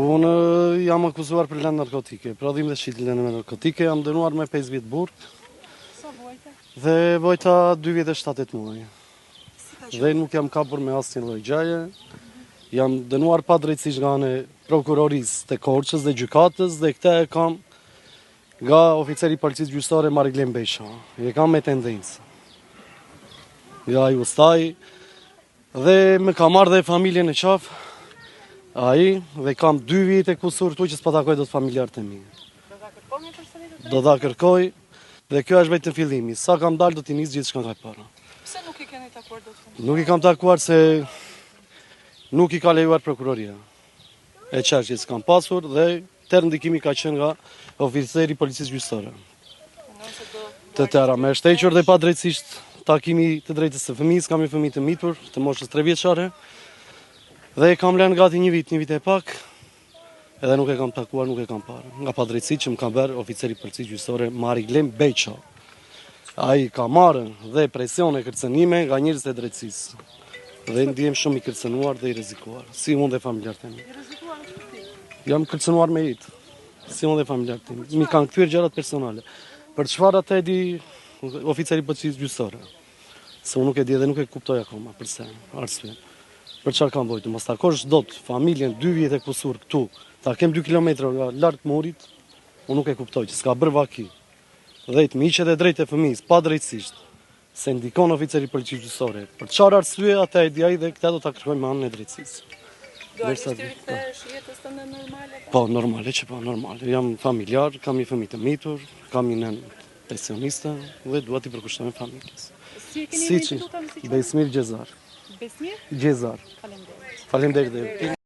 Unë jam akuzuar për lëndë narkotike, prodhim dhe shqit lëndë me narkotike, jam dënuar me 5 vjetë burg. Sa vojta? Dhe vojta 2 vjetë e 7 muaj. Dhe nuk jam kapur me asnjë lloj gjaje. Jam dënuar pa drejtësisht nga anë prokurorisë të Korçës dhe gjykatës dhe këtë e kam nga oficeri i policisë gjyqësore Mariglen Besha. E kam me tendencë. Nga ai ustaj dhe më ka marrë dhe familjen e qafë. Ai dhe kam 2 vite kusur tu që s'pa takoj do të familjarët e mi. Do ta kërkoj dhe kjo është vetëm fillimi. Sa kam dalë do t'i nis gjithçka nga para. Pse nuk i keni takuar dot? Nuk i kam takuar se nuk i ka lejuar prokuroria. E qartë që s'kam pasur dhe tërë ndikimi ka qenë nga oficeri i policisë gjyqësore. Të tëra me shtequr dhe pa drejtësisht takimi të drejtës së fëmijës, kam një fëmijë të mitur, të moshës 3 vjeçare. Dhe kam lënë gati një vit e pak, edhe nuk e kam takuar, nuk e kam parë. Nga pa drejtësi që më ka bërë oficeri i policisë gjyqësore Mariglen Besha. Ai ka marrë dhe presione kërcënime nga njerëzit e drejtësisë. Dhe ndihem shumë i kërcënuar dhe i rrezikuar, si unë dhe familjarët e mi. I rrezikuar në çfarë? Jam kërcënuar me jetë, si unë dhe familjarët e mi. Mi kanë kthyer gjërat personale. Për çfarë atë e di oficeri i policisë gjyqësore? Se unë nuk e di dhe nuk e kuptoj akoma përse, arsye. Për çfarë kam bojtu? Mos takosh dot familjen 2 vjet e kusur këtu, ta kem 2 kilometra nga lart murit, unë nuk e kuptoj që s'ka bërë vaki. Dhe të miqet e drejtë e fëmijës, pa drejtësisht, se ndikon oficeri i policisë gjyqësore. Për çfarë arsye atë e di ai dhe këtë do ta kërkojmë me anën e drejtësisë. Do të rikthesh jetës tënde normale? Po, normale që po, normale. Jam familjar, kam një fëmijë të mitur, kam një nën pensioniste dhe dua t'i përkushtoj familjes. Si e keni identifikuar? Besmir Gjezar. Besmir? Gjezar. Faleminderit. Faleminderit.